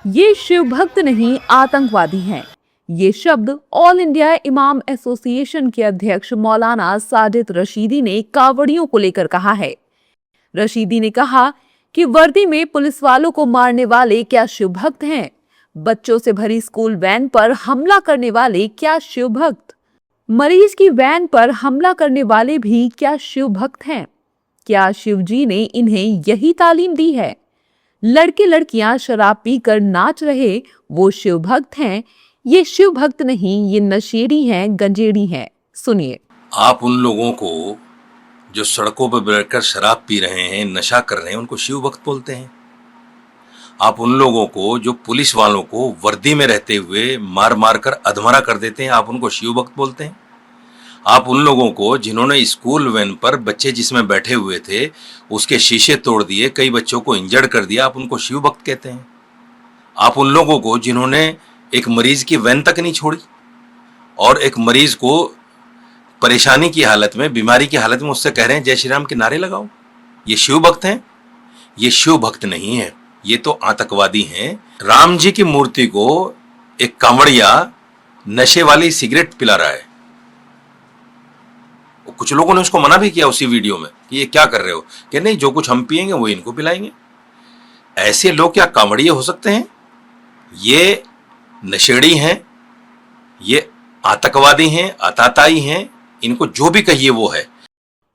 ये शिव भक्त नहीं आतंकवादी हैं। ये शब्द ऑल इंडिया इमाम एसोसिएशन के अध्यक्ष मौलाना साजिद रशीदी ने कावड़ियों को लेकर कहा है। रशीदी ने कहा कि वर्दी में पुलिस वालों को मारने वाले क्या शिव भक्त हैं? बच्चों से भरी स्कूल वैन पर हमला करने वाले क्या शिव भक्त? मरीज की वैन पर हमला करने वाले भी क्या शिव भक्त हैं? क्या शिव जी ने इन्हें यही तालीम दी है? लड़के लड़कियां शराब पीकर नाच रहे वो शिव भक्त हैं? ये शिव भक्त नहीं, ये नशेड़ी हैं, गंजेड़ी हैं। सुनिए। आप उन लोगों को जो सड़कों पर बैठकर शराब पी रहे हैं, नशा कर रहे हैं, उनको शिव भक्त बोलते हैं। आप उन लोगों को जो पुलिस वालों को वर्दी में रहते हुए मार मार कर अधमरा कर देते हैं, आप उनको शिव भक्त बोलते हैं। आप उन लोगों को जिन्होंने स्कूल वैन पर बच्चे जिसमें बैठे हुए थे उसके शीशे तोड़ दिए, कई बच्चों को इंजर्ड कर दिया, आप उनको शिव भक्त कहते हैं। आप उन लोगों को जिन्होंने एक मरीज की वैन तक नहीं छोड़ी और एक मरीज को परेशानी की हालत में, बीमारी की हालत में उससे कह रहे हैं जय श्री राम के नारे लगाओ, ये शिव भक्त हैं? ये शिव भक्त नहीं है, ये तो आतंकवादी हैं। राम जी की मूर्ति को एक कांवड़िया नशे वाली सिगरेट पिला रहा है। कुछ लोगों ने उसको मना भी किया उसी वीडियो में कि ये क्या कर रहे हो, कि नहीं, जो कुछ हम पिएंगे वो इनको पिलाएंगे। ऐसे लोग क्या कांवड़िए हो सकते हैं? ये नशेड़ी हैं, ये आतंकवादी हैं, आताताई हैं, इनको जो भी कहिए वो है।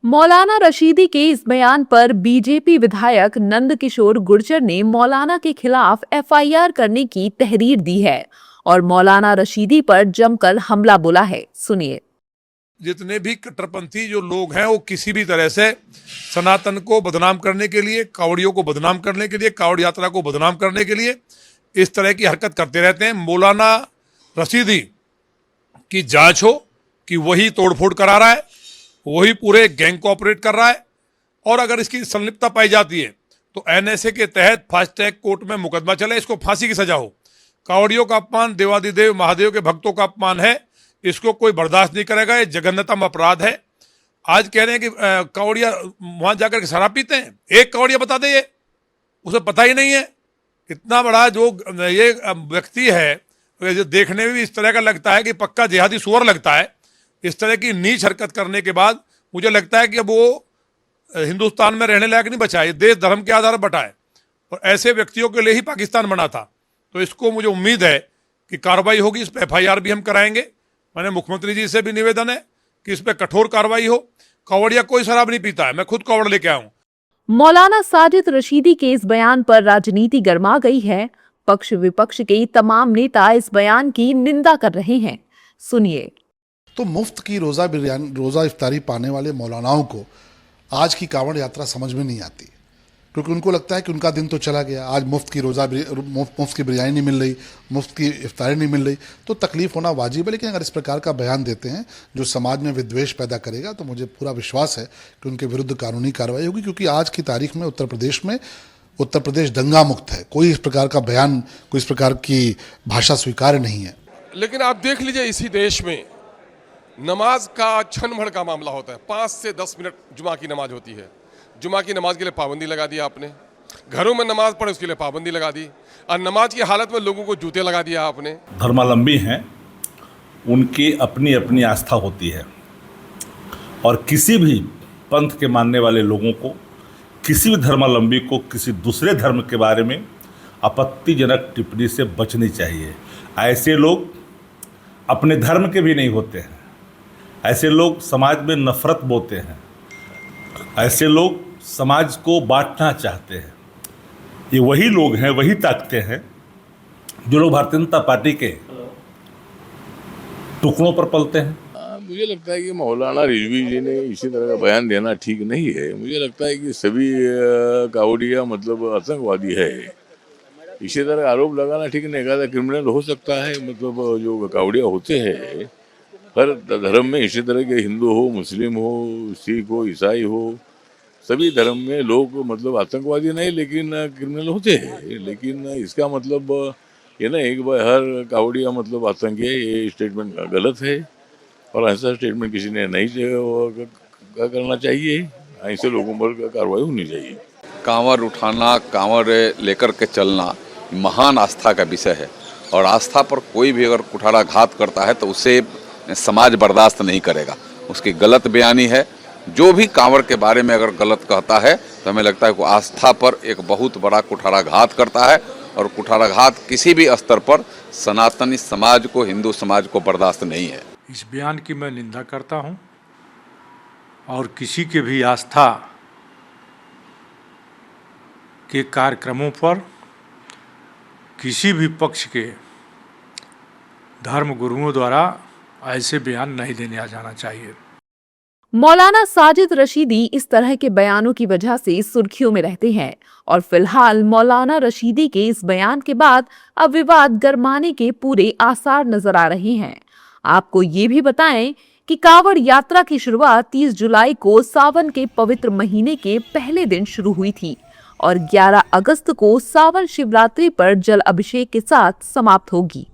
मौलाना रशीदी के इस बयान पर बीजेपी विधायक नंद किशोर गुर्जर ने मौलाना के खिलाफ एफआईआर करने की तहरीर दी है और मौलाना रशीदी पर जमकर हमला बोला है। सुनिए। जितने भी कट्टरपंथी जो लोग हैं वो किसी भी तरह से सनातन को बदनाम करने के लिए, कावड़ियों को बदनाम करने के लिए, कावड़ यात्रा को बदनाम करने के लिए इस तरह की हरकत करते रहते हैं। मौलाना रशीदी की जांच हो कि वही तोड़फोड़ करा रहा है, वही पूरे गैंग को ऑपरेट कर रहा है, और अगर इसकी संलिप्तता पाई जाती है तो एनएसए के तहत फास्ट ट्रैक कोर्ट में मुकदमा चले, इसको फांसी की सजा हो। कावड़ियों का अपमान देवादिदेव महादेव के भक्तों का अपमान है, इसको कोई बर्दाश्त नहीं करेगा, ये जघन्यतम अपराध है। आज कह रहे हैं कि कावड़िया वहां जाकर के शराब पीते हैं। एक कावड़िया बता दे, ये उसे पता ही नहीं है। इतना बड़ा जो ये व्यक्ति है, जो देखने में भी इस तरह का लगता है कि पक्का जिहादी सुअर लगता है, इस तरह की नीच हरकत करने के बाद मुझे लगता है कि अब वो हिंदुस्तान में रहने लायक नहीं बचा है। देश धर्म के आधार पर बटा है और ऐसे व्यक्तियों के लिए ही पाकिस्तान बना था। तो इसको मुझे उम्मीद है कि कार्रवाई होगी, इस पर एफआईआर भी हम कराएंगे। मैंने मुख्यमंत्री जी से भी निवेदन है कि इस पर कठोर कार्रवाई हो। कावड़िया कोई शराब नहीं पीता है, मैं खुद कावड़ लेके आया हूं। मौलाना साजिद रशीदी के इस बयान पर राजनीति गर्मा गई है। पक्ष विपक्ष के तमाम नेता इस बयान की निंदा कर रहे हैं। सुनिए। तो मुफ्त की रोजा इफ्तारी पाने वाले मौलानाओं को आज की कांवड़ यात्रा समझ में नहीं आती, क्योंकि उनको लगता है कि उनका दिन तो चला गया। आज मुफ्त की मुफ्त की बिरयानी नहीं मिल रही, मुफ्त की इफ्तारी नहीं मिल रही, तो तकलीफ होना वाजिब है। लेकिन अगर इस प्रकार का बयान देते हैं जो समाज में विद्वेष पैदा करेगा, तो मुझे पूरा विश्वास है कि उनके विरुद्ध कानूनी कार्रवाई होगी, क्योंकि आज की तारीख में उत्तर प्रदेश दंगा मुक्त है। कोई इस प्रकार का बयान, कोई इस प्रकार की भाषा स्वीकार्य नहीं है। लेकिन आप देख लीजिए, इसी देश में नमाज का क्षण भर का मामला होता है। 5 से 10 मिनट जुमा की नमाज होती है। जुमा की नमाज के लिए पाबंदी लगा दी आपने। घरों में नमाज पढ़े उसके लिए पाबंदी लगा दी, और नमाज की हालत में लोगों को जूते लगा दिया आपने। धर्मावलंबी हैं, उनकी अपनी अपनी आस्था होती है, और किसी भी पंथ के मानने वाले लोगों को, किसी भी धर्मावलंबी को किसी दूसरे धर्म के बारे में आपत्तिजनक टिप्पणी से बचनी चाहिए। ऐसे लोग अपने धर्म के भी नहीं होते हैं। ऐसे लोग समाज में नफरत बोते हैं। ऐसे लोग समाज को बांटना चाहते हैं। ये वही लोग हैं, वही ताकतें हैं जो लोग भारतीय जनता पार्टी के टुकड़ों पर पलते हैं। मुझे लगता है कि मौलाना रिजवी जी ने इसी तरह का बयान देना ठीक नहीं है। मुझे लगता है कि सभी कावड़िया मतलब आतंकवादी है, इसी तरह आरोप लगाना ठीक नहीं। कहा क्रिमिनल हो सकता है, मतलब जो कावड़िया होते हैं हर धर्म में इसी तरह के, हिंदू हो, मुस्लिम हो, सिख हो, ईसाई हो, सभी धर्म में लोग मतलब आतंकवादी नहीं लेकिन क्रिमिनल होते हैं। लेकिन इसका मतलब ये नहीं कि भाई हर कावड़िया मतलब आतंकी है, ये स्टेटमेंट गलत है और ऐसा स्टेटमेंट किसी ने नहीं करना चाहिए। ऐसे लोगों पर कार्रवाई होनी चाहिए। कांवर उठाना, कांवर लेकर के चलना, महान आस्था का विषय है और आस्था पर कोई भी अगर कुठाराघात करता है तो उसे समाज बर्दाश्त नहीं करेगा। उसकी गलत बयानी है। जो भी कांवड़ के बारे में अगर गलत कहता है तो हमें लगता है कि आस्था पर एक बहुत बड़ा कुठाराघात करता है और कुठाराघात किसी भी स्तर पर सनातनी समाज को, हिंदू समाज को बर्दाश्त नहीं है। इस बयान की मैं निंदा करता हूं और किसी के भी आस्था के कार्यक्रमों पर किसी भी पक्ष के धर्म गुरुओं द्वारा ऐसे बयान नहीं देने जाना चाहिए। मौलाना साजिद रशीदी इस तरह के बयानों की वजह से सुर्खियों में रहते हैं और फिलहाल मौलाना रशीदी के इस बयान के बाद अब विवाद गरमाने के पूरे आसार नजर आ रहे हैं। आपको ये भी बताएं कि कांवड़ यात्रा की शुरुआत 30 जुलाई को सावन के पवित्र महीने के पहले दिन शुरू हुई थी और 11 अगस्त को सावन शिवरात्रि पर जल अभिषेक के साथ समाप्त होगी।